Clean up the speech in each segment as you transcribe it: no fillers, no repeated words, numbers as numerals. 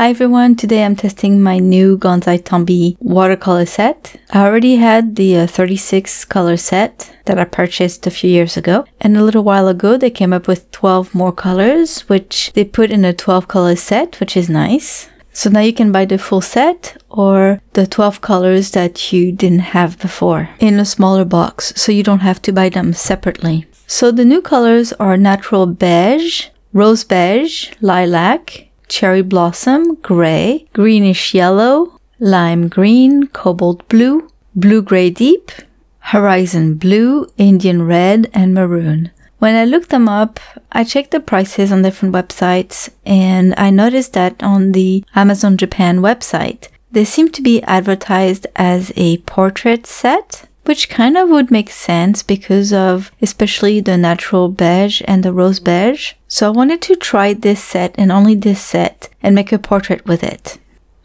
Hi everyone, today I'm testing my new Gansai Tambi watercolor set. I already had the 36 color set that I purchased a few years ago, and a little while ago they came up with 12 more colors, which they put in a 12 color set, which is nice. So now you can buy the full set or the 12 colors that you didn't have before in a smaller box, so you don't have to buy them separately. So the new colors are natural beige, rose beige, lilac, cherry blossom, gray, greenish yellow, lime green, cobalt blue, blue-gray deep, horizon blue, Indian red, and maroon. When I looked them up, I checked the prices on different websites, and I noticed that on the Amazon Japan website, they seem to be advertised as a portrait set, which kind of would make sense because of especially the natural beige and the rose beige. So I wanted to try this set and only this set and make a portrait with it.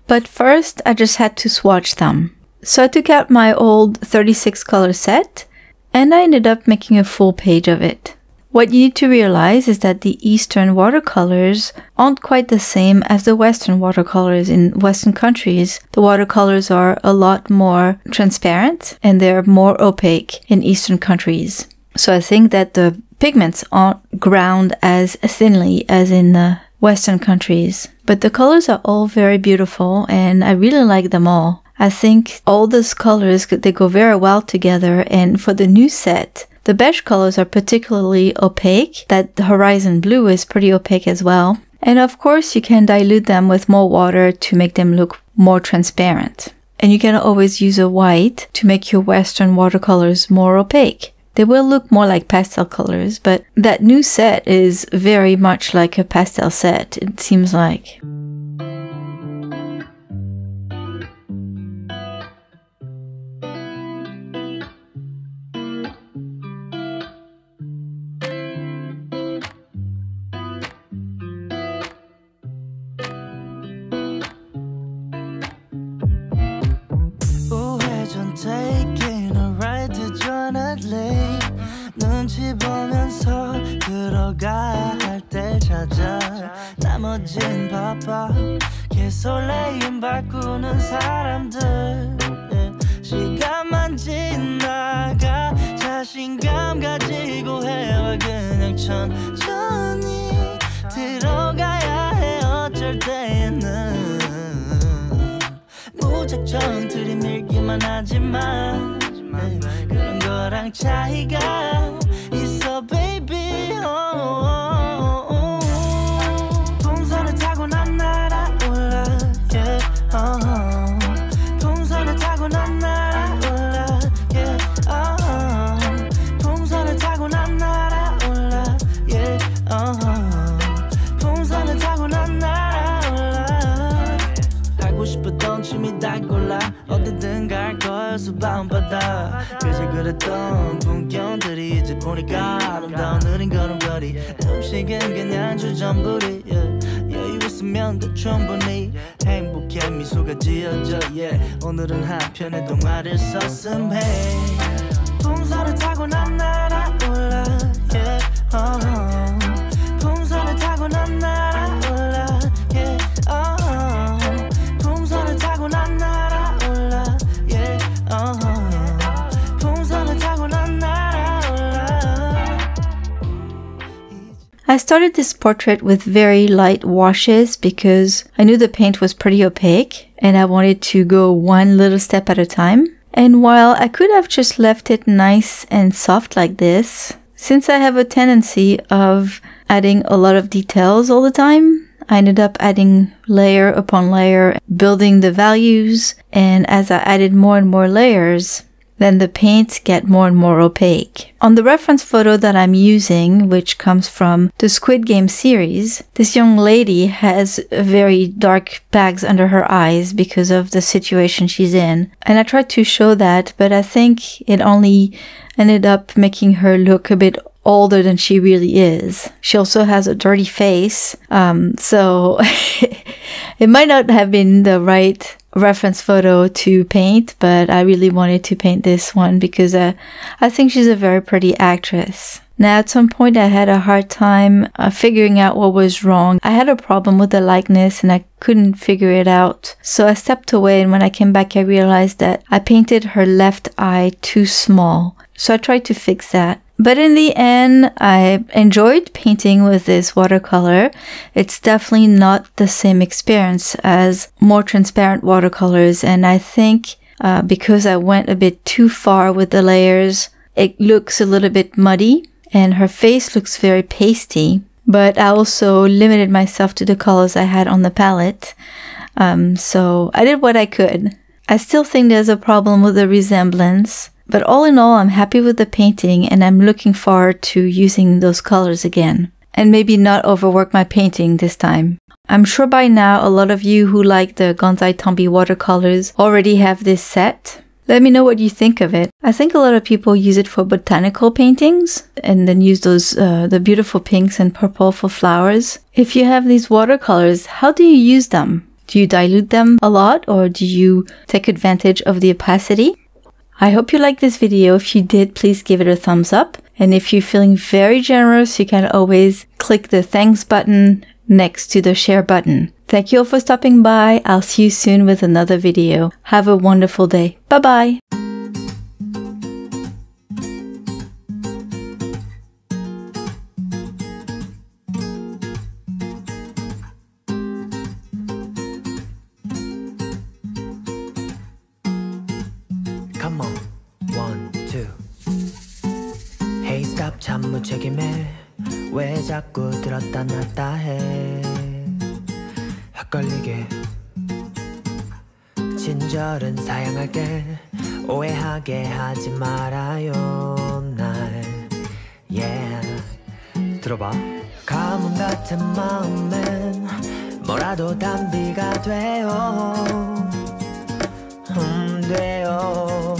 But first, I just had to swatch them. So I took out my old 36 color set and I ended up making a full page of it. What you need to realize is that the Eastern watercolors aren't quite the same as the Western watercolors. In Western countries, the watercolors are a lot more transparent and they're more opaque in Eastern countries. So I think that the pigments aren't ground as thinly as in the Western countries. But the colors are all very beautiful and I really like them all. I think all those colors, they go very well together, and for the new set, the beige colors are particularly opaque. That horizon blue is pretty opaque as well. And of course, you can dilute them with more water to make them look more transparent. And you can always use a white to make your Western watercolors more opaque. They will look more like pastel colors, but that new set is very much like a pastel set, it seems like. Taking a ride to Jonah Lake 눈치 보면서 들어가야 할 때 찾아 나머진 바빠 개설레임 바꾸는 사람들 시간만 지나가 자신감 가지고 해와 그냥 천천히 들어가야 해 어쩔 때는 무작정 들이밀기만 하지만 그런 거랑 차이가 있어 baby 동선을 타고 난 날아올라 yeah, 동선을 타고 난 날아올라 yeah, 동선을 타고 난 날아올라 yeah, 동선을 타고 난 날아올라 하고 싶었던 춤이 다 골라 어디든 갈 거여서 밤바다 그저 그랬던 풍경들이 이제 보니까 아름다운 느린 걸음걸이 음식은 그냥 주전부리 여유 있으면 더 충분히 행복해 미소가 지어져 yeah. 오늘은 한편의 동화를 썼음해 동선을 타고 난 날아올라 yeah. 동선을 타고 난 날아올라 yeah. 동선을 타고 난 날아올라 yeah. 동선을 타고 난 날아올라. I started this portrait with very light washes because I knew the paint was pretty opaque and I wanted to go one little step at a time. And while I could have just left it nice and soft like this, since I have a tendency of adding a lot of details all the time, I ended up adding layer upon layer, building the values, and as I added more and more layers, then the paints get more and more opaque. On the reference photo that I'm using, which comes from the Squid Game series, this young lady has very dark bags under her eyes because of the situation she's in. And I tried to show that, but I think it only ended up making her look a bit older than she really is. She also has a dirty face, so it might not have been the right reference photo to paint, but I really wanted to paint this one because I think she's a very pretty actress. Now, at some point, I had a hard time figuring out what was wrong. I had a problem with the likeness and I couldn't figure it out. So I stepped away, and when I came back, I realized that I painted her left eye too small. So I tried to fix that. But in the end, I enjoyed painting with this watercolor. It's definitely not the same experience as more transparent watercolors. And I think because I went a bit too far with the layers, it looks a little bit muddy. And her face looks very pasty, but I also limited myself to the colors I had on the palette. So I did what I could. I still think there's a problem with the resemblance, but all in all, I'm happy with the painting and I'm looking forward to using those colors again. And maybe not overwork my painting this time. I'm sure by now a lot of you who like the Gansai Tambi watercolors already have this set. Let me know what you think of it. I think a lot of people use it for botanical paintings and then use those the beautiful pinks and purple for flowers. If you have these watercolors, how do you use them? Do you dilute them a lot or do you take advantage of the opacity? I hope you liked this video. If you did, please give it a thumbs up. And if you're feeling very generous, you can always click the thanks button next to the share button. Thank you all for stopping by. I'll see you soon with another video. Have a wonderful day. Bye-bye. Come on, 1, 2. Hey stop 참 무책임해 왜 자꾸 들었다 놨다 해 헷갈리게 친절은 사양할게 오해하게 하지 말아요 날 yeah 들어봐 가뭄 같은 마음엔 뭐라도 담비가 돼요 돼요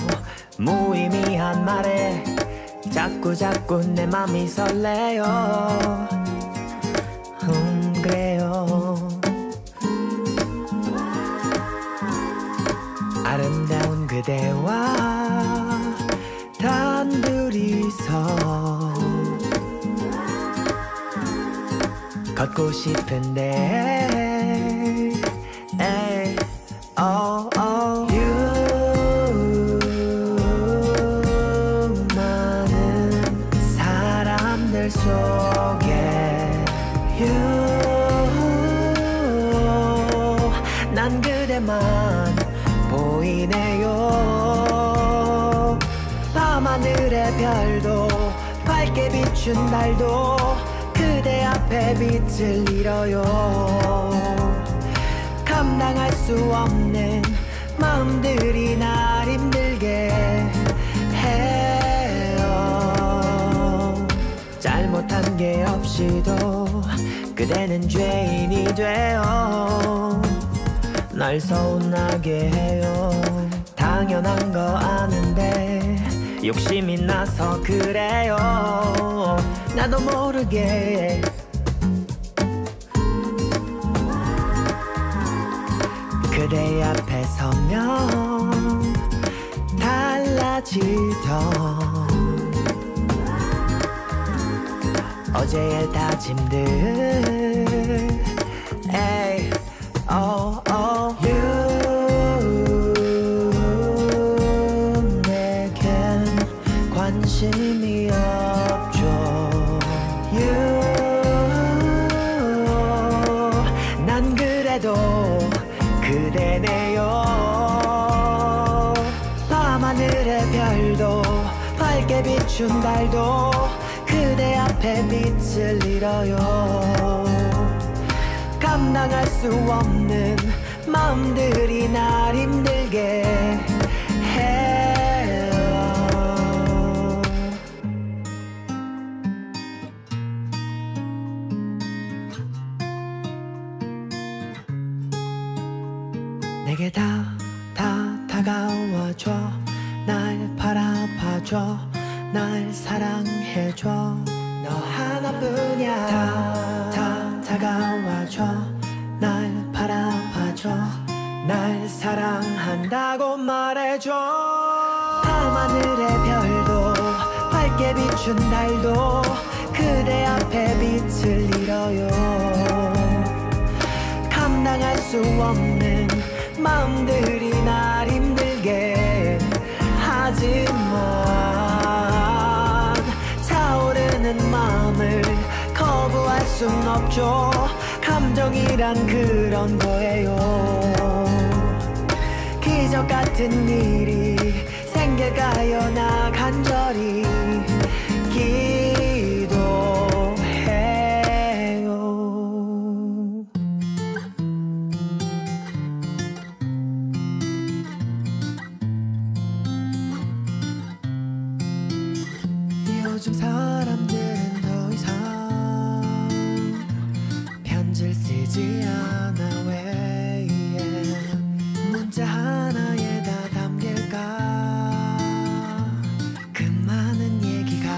무의미한 말에 자꾸 내 맘이 설레요 그래요 아름다운 그대와 단둘이서 걷고 싶은데 에이, oh, oh. 많은 사람들 속에 난 그대만 보이네요 밤하늘의 별도 밝게 비춘 달도 그대 앞에 빛을 잃어요 감당할 수 없는 마음들이 날 힘들게 해요 잘못한 게 없이도 그대는 죄인이 돼요 날 서운하게 해요 당연한 거 아는데 욕심이 나서 그래요 나도 모르게 그대 앞에 서면 달라지던 어제의 다짐들 에이, oh, oh. 내겐 관심이 없죠 난 그래도 그대네요 밤하늘의 별도 밝게 비춘 달도 그대 앞에 빛을 잃어요 감당할 수 없는 마음들이 날 힘들게 해요 내게 다가와줘 날 바라봐줘 날 사랑해줘 너 하나뿐이야 다가와줘 날 바라봐줘 날 사랑한다고 말해줘 밤하늘의 별도 밝게 내게 비춘 달도 그대 앞에 빛을 잃어요. 감당할 수 없는 마음들이 날 힘들게 하지만 차오르는 마음을 거부할 순 없죠. 감정이란 그런 거예요. 기적 같은 일이 생길까요? 나 간절히 기도해요. 요즘 사람들은 더 이상 편지를 쓰지 않아. 왜 문자 하나에 다 담길까? 그 많은 얘기가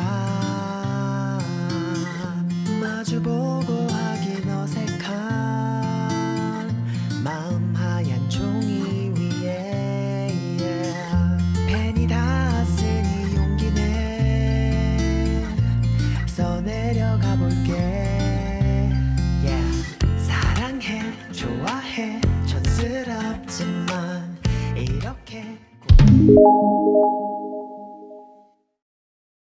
마주보고 하긴 어색해.